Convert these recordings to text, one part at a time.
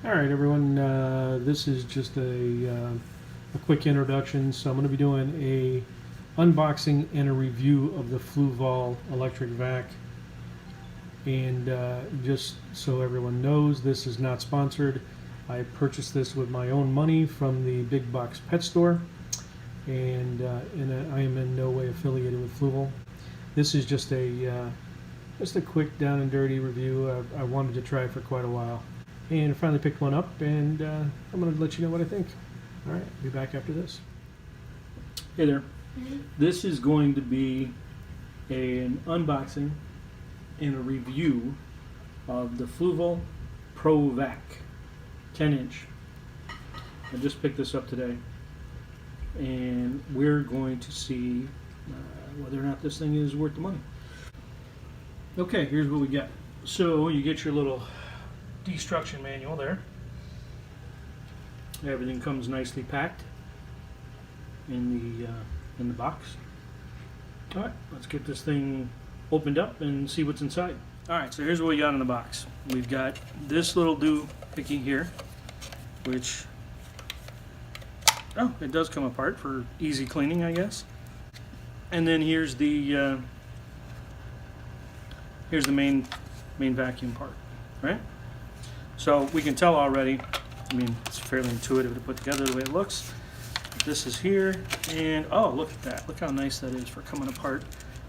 Alright everyone, this is just a quick introduction. So I'm going to be doing a unboxing and a review of the Fluval electric vac. And just so everyone knows, this is not sponsored. I purchased this with my own money from the big box pet store, and I am in no way affiliated with Fluval. This is just a quick down and dirty review. I wanted to try it for quite a while, and I finally picked one up, and I'm going to let you know what I think. All right, I'll be back after this. Hey there. This is going to be an unboxing and a review of the Fluval Pro Vac 10-inch. I just picked this up today, and we're going to see whether or not this thing is worth the money. Okay, here's what we got. So you get your little destruction manual there. Everything comes nicely packed in the box. All right, let's get this thing opened up and see what's inside. All right, so here's what we got in the box. We've got this little doohickey here, which, oh, it does come apart for easy cleaning, I guess. And then here's the main vacuum part, right? So we can tell already, I mean, it's fairly intuitive to put together the way it looks. This is here, and oh, look at that. Look how nice that is for coming apart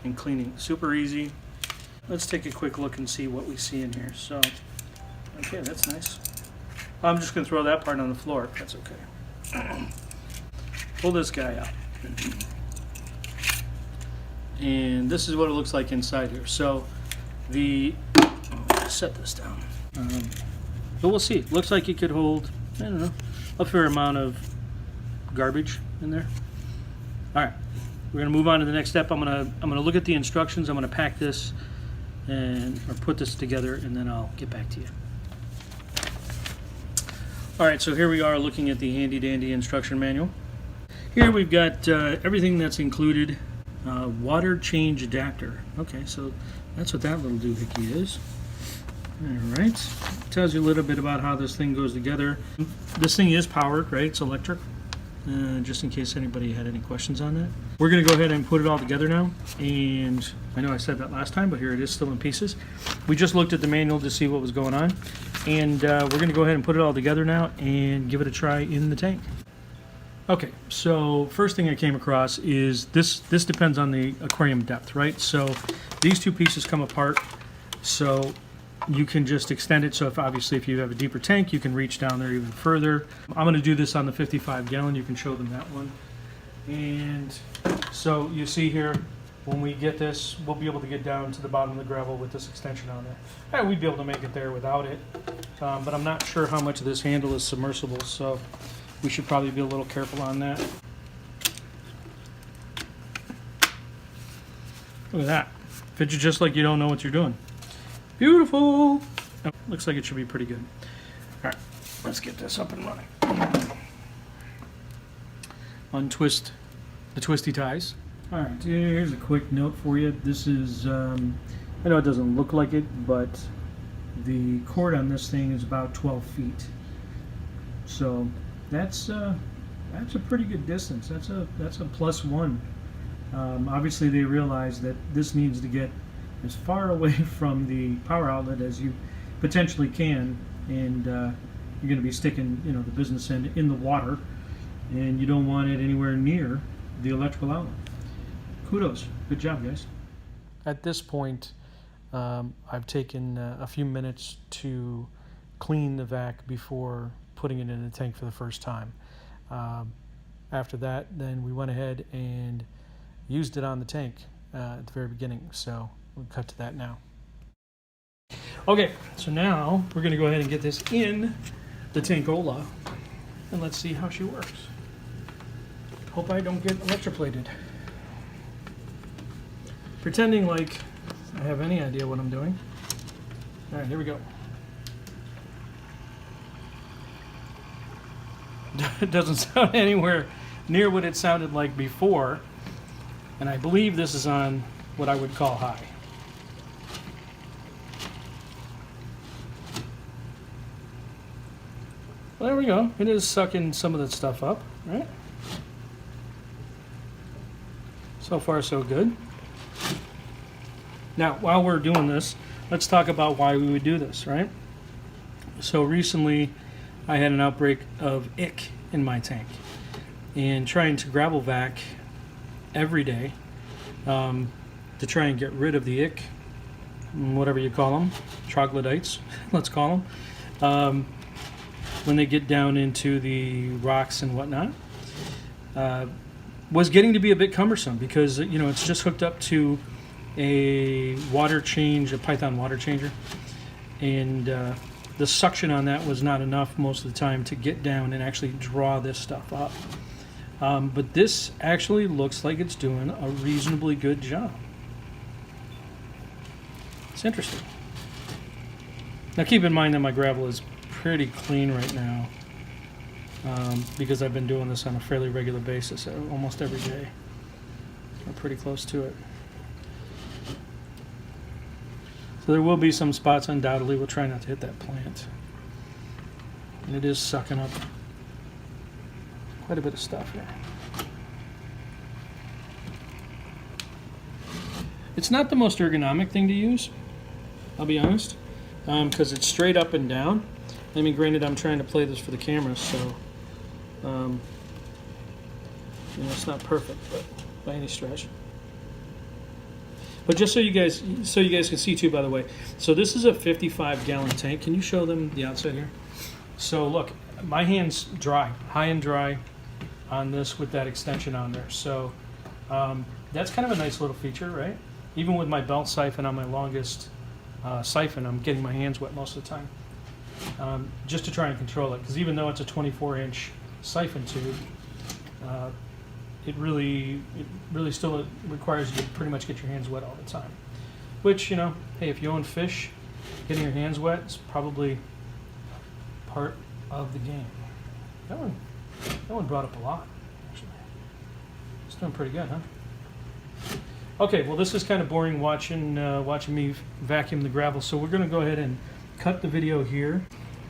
and cleaning. Super easy. Let's take a quick look and see what we see in here. So, okay, that's nice. I'm just going to throw that part on the floor if that's okay. Pull this guy out. And this is what it looks like inside here. So, set this down. But we'll see. Looks like it could hold, I don't know, a fair amount of garbage in there. All right, we're gonna move on to the next step. I'm gonna look at the instructions. I'm gonna pack this or put this together, and then I'll get back to you. All right, so here we are looking at the handy dandy instruction manual. Here we've got everything that's included. Water change adapter. Okay, so that's what that little doohickey is. All right, tells you a little bit about how this thing goes together. This thing is powered, right? It's electric. Just in case anybody had any questions on that. We're going to go ahead and put it all together now, and I know I said that last time, but here it is still in pieces. We just looked at the manual to see what was going on, and we're going to go ahead and put it all together now and give it a try in the tank. Okay, so first thing I came across is this depends on the aquarium depth, right? So these two pieces come apart, so you can just extend it. So if you have a deeper tank, you can reach down there even further. I'm going to do this on the 55 gallon. You can show them that one. And so you see here, when we get this, we'll be able to get down to the bottom of the gravel with this extension on there. We'd be able to make it there without it, but I'm not sure how much of this handle is submersible, so we should probably be a little careful on that. Look at that. Fits you just like you don't know what you're doing. Beautiful. Oh, looks like it should be pretty good. All right, let's get this up and running. Untwist the twisty ties. All right, here's a quick note for you. This is, I know it doesn't look like it, but the cord on this thing is about 12 feet. So that's a pretty good distance. That's a +1. Obviously, they realize that this needs to get as far away from the power outlet as you potentially can, and you're going to be sticking, the business end in the water, and you don't want it anywhere near the electrical outlet. Kudos, good job, guys. At this point, I've taken a few minutes to clean the vac before putting it in the tank for the first time. After that, then we went ahead and used it on the tank at the very beginning, so we'll cut to that now. Okay, so now we're going to go ahead and get this in the tankola, and let's see how she works. Hope I don't get electroplated. Pretending like I have any idea what I'm doing. All right, here we go. It doesn't sound anywhere near what it sounded like before, and I believe this is on what I would call high. Well, there we go. It is sucking some of that stuff up, right? So far, so good. Now, while we're doing this, let's talk about why we would do this, right? So recently, I had an outbreak of ick in my tank, and trying to gravel vac every day to try and get rid of the ick, whatever you call them, troglodytes, let's call them, when they get down into the rocks and whatnot, was getting to be a bit cumbersome because, you know, it's just hooked up to a water change, a Python water changer, and the suction on that was not enough most of the time to get down and actually draw this stuff up. But this actually looks like it's doing a reasonably good job. It's interesting. Now keep in mind that my gravel is pretty clean right now because I've been doing this on a fairly regular basis, almost every day. I'm pretty close to it. So there will be some spots, undoubtedly. We'll try not to hit that plant. And it is sucking up quite a bit of stuff here. It's not the most ergonomic thing to use, I'll be honest, because it's straight up and down. I mean, granted, I'm trying to play this for the camera, so you know, it's not perfect, but by any stretch. But just so you guys can see too, by the way, so this is a 55-gallon tank. Can you show them the outside here? So look, my hand's dry, high and dry on this with that extension on there. So that's kind of a nice little feature, right? Even with my belt siphon on my longest siphon, I'm getting my hands wet most of the time, just to try and control it. Because even though it's a 24-inch siphon tube, it really still requires you to pretty much get your hands wet all the time. Which, you know, hey, if you own fish, getting your hands wet is probably part of the game. That one brought up a lot, actually. It's doing pretty good, huh? Okay, well, this is kind of boring watching me vacuum the gravel, so we're going to go ahead and cut the video here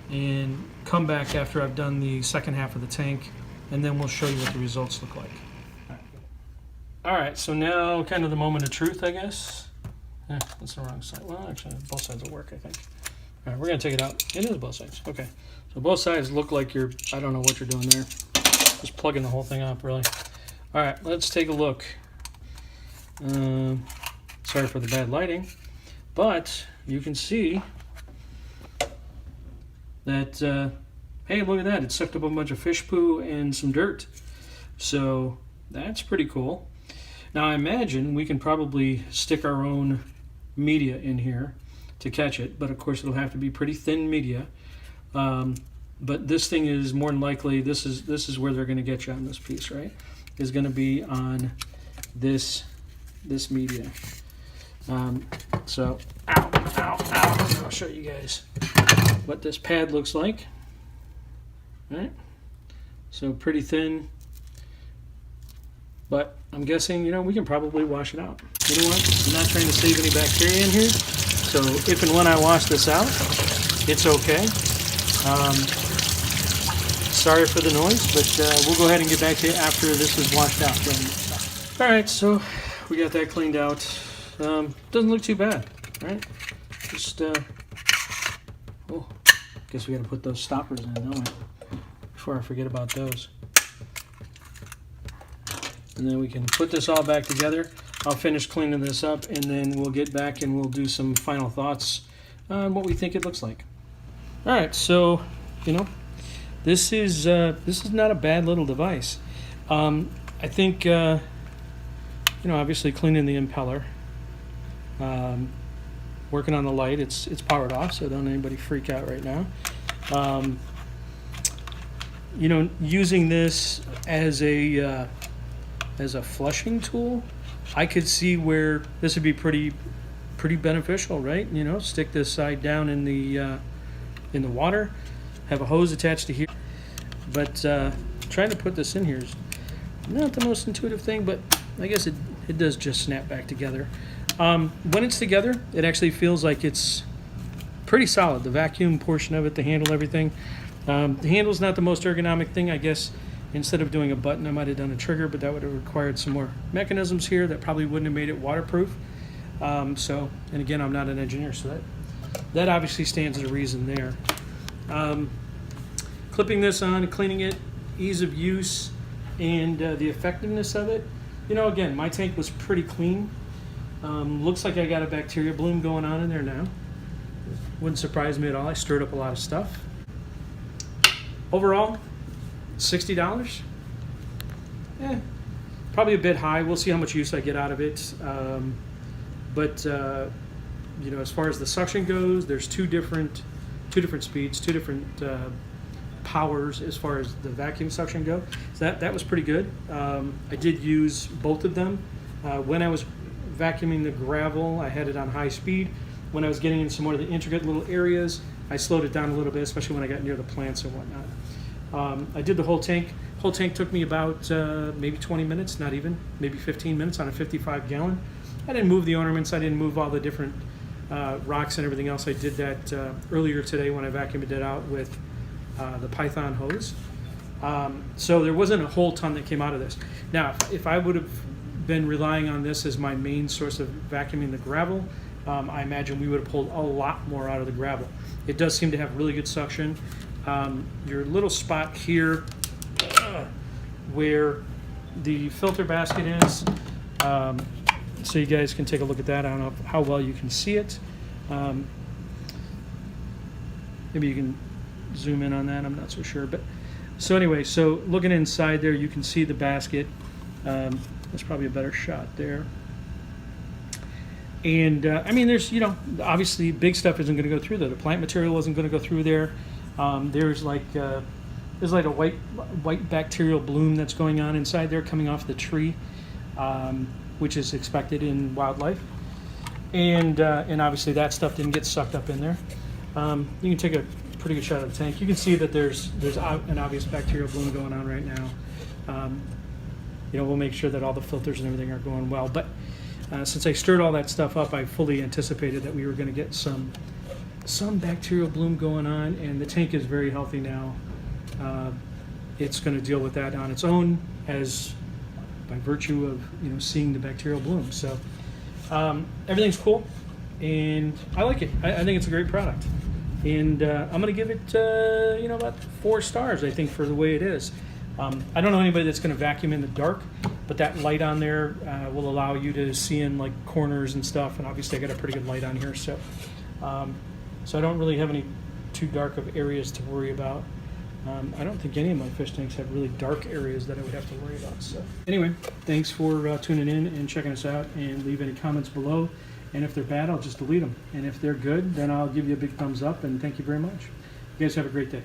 and come back after I've done the second half of the tank, and then we'll show you what the results look like. All right, so now kind of the moment of truth, I guess. That's the wrong side. Well, actually, both sides will work, I think. All right, we're going to take it out. It is both sides. Okay. So both sides look like you're, I don't know what you're doing there. Just plugging the whole thing up, really. All right, let's take a look. Sorry for the bad lighting, but you can see that, hey, look at that. It sucked up a bunch of fish poo and some dirt. So that's pretty cool. Now I imagine we can probably stick our own media in here to catch it, but of course it'll have to be pretty thin media. But this thing is more than likely, this is where they're going to get you on this piece, right? Is going to be on this media. So, I'll show you guys what this pad looks like. All right? So pretty thin, but I'm guessing, you know, we can probably wash it out. You know what? I'm not trying to save any bacteria in here, so if and when I wash this out, it's okay. Sorry for the noise, but we'll go ahead and get back to you after this is washed out. All right, so we got that cleaned out. Doesn't look too bad, right? Just, oh, guess we got to put those stoppers in, don't we? Before I forget about those. And then we can put this all back together. I'll finish cleaning this up, and then we'll get back and we'll do some final thoughts on what we think it looks like. All right, so, you know, this is not a bad little device. I think, you know, obviously cleaning the impeller, working on the light. It's powered off, so don't anybody freak out right now. You know, using this as a flushing tool, I could see where this would be pretty beneficial, right? You know, stick this side down in the water, have a hose attached to here. But trying to put this in here is not the most intuitive thing, but I guess it does just snap back together. When it's together, it actually feels like it's pretty solid. The vacuum portion of it, the handle, everything. The handle's not the most ergonomic thing. I guess instead of doing a button, I might have done a trigger, but that would have required some more mechanisms here that probably wouldn't have made it waterproof. And again, I'm not an engineer, so that obviously stands as a reason there. Clipping this on, cleaning it, ease of use, and the effectiveness of it. You know, again, my tank was pretty clean. Looks like I got a bacteria bloom going on in there now. Wouldn't surprise me at all. I stirred up a lot of stuff. Overall, $60. Probably a bit high. We'll see how much use I get out of it. You know, as far as the suction goes, there's two different speeds, two different powers as far as the vacuum suction go. So that was pretty good. I did use both of them. When I was vacuuming the gravel, I had it on high speed. When I was getting in some more of the intricate little areas, I slowed it down a little bit, especially when I got near the plants and whatnot. I did the whole tank. Whole tank took me about maybe 20 minutes, not even, maybe 15 minutes on a 55 gallon. I didn't move the ornaments. I didn't move all the different rocks and everything else. I did that earlier today when I vacuumed it out with the Python hose. So there wasn't a whole ton that came out of this. Now, if I would have been relying on this as my main source of vacuuming the gravel, I imagine we would have pulled a lot more out of the gravel. It does seem to have really good suction. Your little spot here where the filter basket is, so you guys can take a look at that. I don't know how well you can see it. Maybe you can zoom in on that, I'm not so sure. But so anyway, so looking inside there, you can see the basket. That's probably a better shot there. And I mean, there's, you know, obviously big stuff isn't going to go through there. The plant material isn't going to go through there. There's like a white bacterial bloom that's going on inside there, coming off the tree, which is expected in wildlife. And obviously that stuff didn't get sucked up in there. You can take a pretty good shot of the tank. You can see that there's an obvious bacterial bloom going on right now. You know, we'll make sure that all the filters and everything are going well. But since I stirred all that stuff up, I fully anticipated that we were going to get some bacterial bloom going on, and the tank is very healthy now. It's going to deal with that on its own, as by virtue of, you know, seeing the bacterial bloom. So everything's cool, and I like it. I think it's a great product, and I'm going to give it you know, about 4 stars, I think, for the way it is. I don't know anybody that's going to vacuum in the dark, but that light on there will allow you to see in like corners and stuff, and obviously I got a pretty good light on here, so I don't really have any too dark of areas to worry about. I don't think any of my fish tanks have really dark areas that I would have to worry about. So anyway, thanks for tuning in and checking us out, and leave any comments below. And if they're bad, I'll just delete them. And if they're good, then I'll give you a big thumbs up, and thank you very much. You guys have a great day.